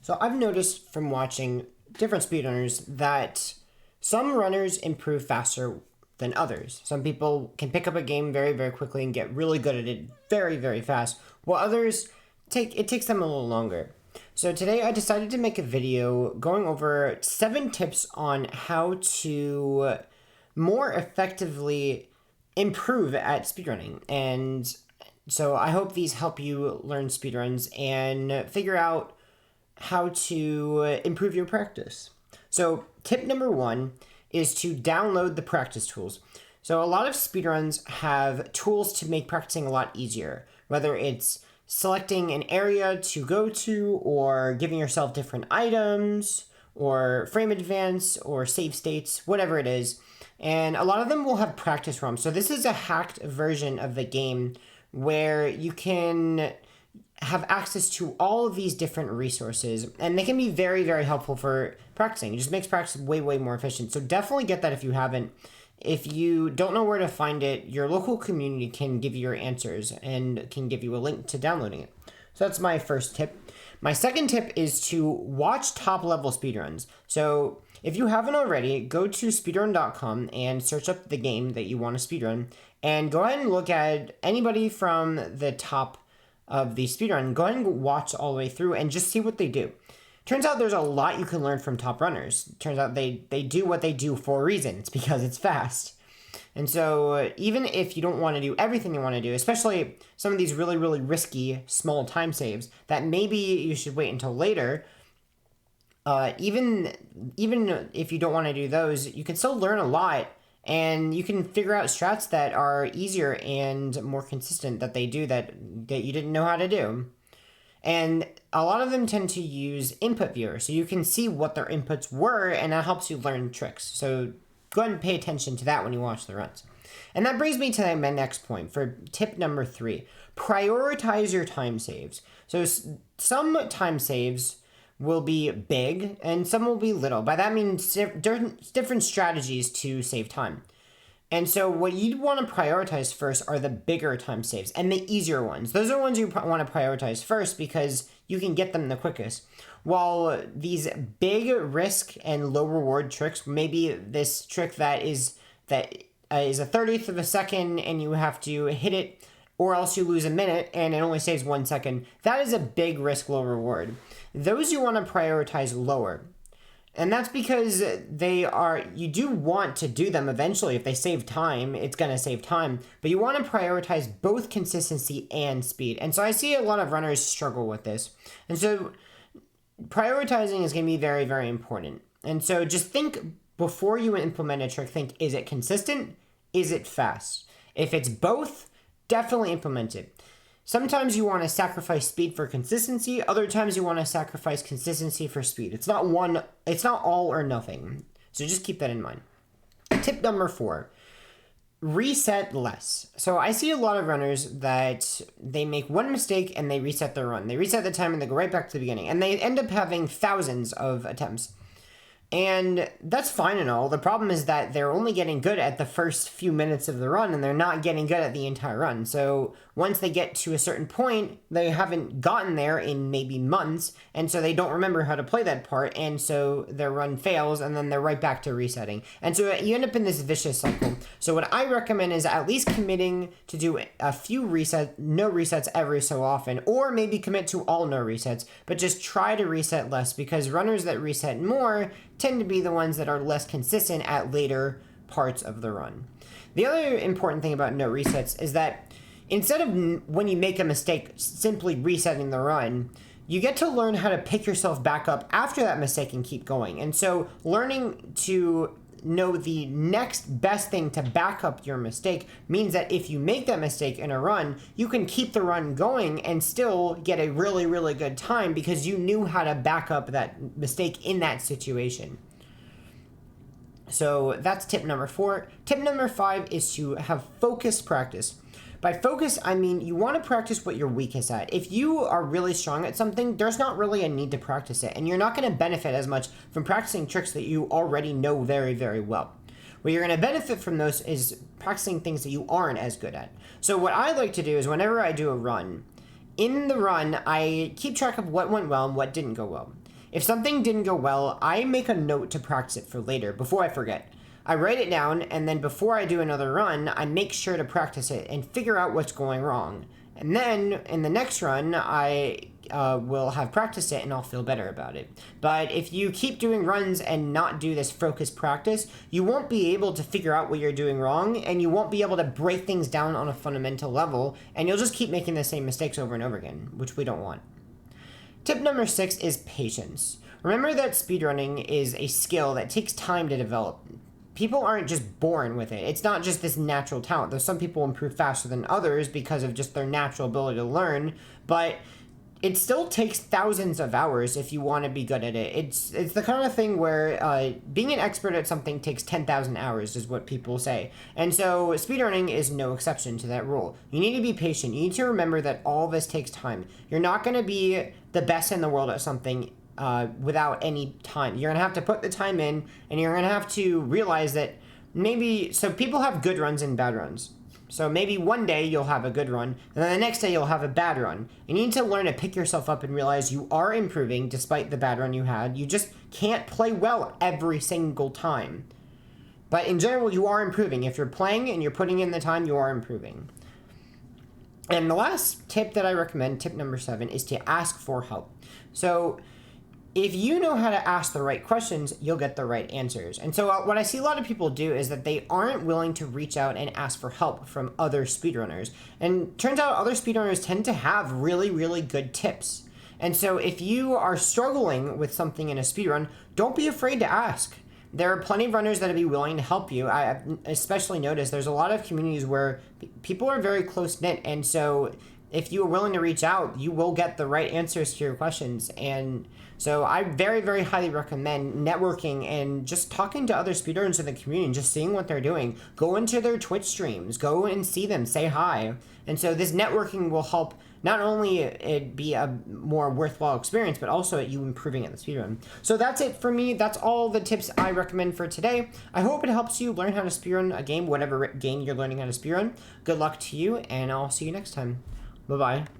So I've noticed from watching different speedrunners that some runners improve faster than others. Some people can pick up a game very, very quickly and get really good at it very, very fast, while others takes them a little longer. So today I decided to make a video going over 7 tips on how to more effectively improve at speedrunning. And so I hope these help you learn speedruns and figure out how to improve your practice. So tip number 1 is to download the practice tools. So a lot of speedruns have tools to make practicing a lot easier, whether it's selecting an area to go to or giving yourself different items or frame advance or save states, whatever it is. And a lot of them will have practice ROMs. So this is a hacked version of the game where you can have access to all of these different resources, and they can be very, very helpful for practicing. It just makes practice way, way more efficient. So definitely get that if you haven't. If you don't know where to find it, your local community can give you your answers and can give you a link to downloading it. So that's my first tip. My second tip is to watch top level speedruns. So if you haven't already, go to speedrun.com and search up the game that you want to speedrun, and go ahead and look at anybody from the top of the speedrun. Go ahead and watch all the way through and just see what they do. Turns out there's a lot you can learn from top runners. Turns out they do what they do for a reason. It's because it's fast. And so even if you don't want to do everything you want to do, especially some of these really, really risky small time saves that maybe you should wait until later, even if you don't want to do those, you can still learn a lot, and you can figure out strats that are easier and more consistent that they do that you didn't know how to do. And a lot of them tend to use input viewer, so you can see what their inputs were, and that helps you learn tricks. So go ahead and pay attention to that when you watch the runs. And that brings me to my next point for tip number 3. Prioritize your time saves. So some time saves will be big and some will be little. By that means different strategies to save time. And so what you'd want to prioritize first are the bigger time saves and the easier ones. Those are ones you want to prioritize first because you can get them the quickest. While these big risk and low reward tricks, maybe this trick that is a 30th of a second and you have to hit it or else you lose a minute and it only saves 1 second, that is a big risk, low reward. Those you want to prioritize lower. And that's because you do want to do them eventually. If they save time, it's going to save time. But you want to prioritize both consistency and speed. And so I see a lot of runners struggle with this. And so prioritizing is going to be very, very important. And so just think before you implement a trick, think, is it consistent? Is it fast? If it's both, definitely implement it. Sometimes you want to sacrifice speed for consistency. Other times you want to sacrifice consistency for speed. It's not all or nothing. So just keep that in mind. Tip number 4, reset less. So I see a lot of runners that they make one mistake and they reset their run. They reset the time and they go right back to the beginning. And they end up having thousands of attempts. And that's fine and all. The problem is that they're only getting good at the first few minutes of the run and they're not getting good at the entire run. So once they get to a certain point, they haven't gotten there in maybe months, and so they don't remember how to play that part, and so their run fails and then they're right back to resetting. And so you end up in this vicious cycle. So what I recommend is at least committing to do a few no resets every so often, or maybe commit to all no resets, but just try to reset less, because runners that reset more tend to be the ones that are less consistent at later parts of the run. The other important thing about no resets is that instead of when you make a mistake simply resetting the run, you get to learn how to pick yourself back up after that mistake and keep going. And so learning to know the next best thing to back up your mistake means that if you make that mistake in a run, you can keep the run going and still get a really, really good time because you knew how to back up that mistake in that situation. So that's tip number 4. Tip number 5 is to have focused practice. By focus, I mean you want to practice what you're weakest at. If you are really strong at something, there's not really a need to practice it, and you're not going to benefit as much from practicing tricks that you already know very, very well. What you're going to benefit from those is practicing things that you aren't as good at. So what I like to do is whenever I do a run, in the run, I keep track of what went well and what didn't go well. If something didn't go well, I make a note to practice it for later before I forget. I write it down, and then before I do another run, I make sure to practice it and figure out what's going wrong. And then in the next run, I will have practiced it and I'll feel better about it. But if you keep doing runs and not do this focused practice, you won't be able to figure out what you're doing wrong, and you won't be able to break things down on a fundamental level, and you'll just keep making the same mistakes over and over again, which we don't want. Tip number 6 is patience. Remember that speedrunning is a skill that takes time to develop. People aren't just born with it. It's not just this natural talent. There's some people improve faster than others because of just their natural ability to learn, but it still takes thousands of hours if you want to be good at it. It's the kind of thing where being an expert at something takes 10,000 hours is what people say. And so speedrunning is no exception to that rule. You need to be patient. You need to remember that all this takes time. You're not going to be the best in the world at something without any time. You're going to have to put the time in, and you're going to have to realize that so people have good runs and bad runs. So maybe one day you'll have a good run, and then the next day you'll have a bad run. You need to learn to pick yourself up and realize you are improving despite the bad run you had. You just can't play well every single time. But in general, you are improving. If you're playing and you're putting in the time, you are improving. And the last tip that I recommend, tip number 7, is to ask for help. So if you know how to ask the right questions, you'll get the right answers. And so what I see a lot of people do is that they aren't willing to reach out and ask for help from other speedrunners. And turns out other speedrunners tend to have really, really good tips. And so if you are struggling with something in a speedrun, don't be afraid to ask. There are plenty of runners that will be willing to help you. I especially noticed there's a lot of communities where people are very close-knit, and so if you are willing to reach out, you will get the right answers to your questions. And so I very, very highly recommend networking and just talking to other speedrunners in the community and just seeing what they're doing. Go into their Twitch streams, go and see them, say hi. And so this networking will help not only it be a more worthwhile experience, but also you improving at the speedrun. So that's it for me. That's all the tips I recommend for today. I hope it helps you learn how to speedrun a game, whatever game you're learning how to speedrun. Good luck to you, and I'll see you next time. Bye-bye.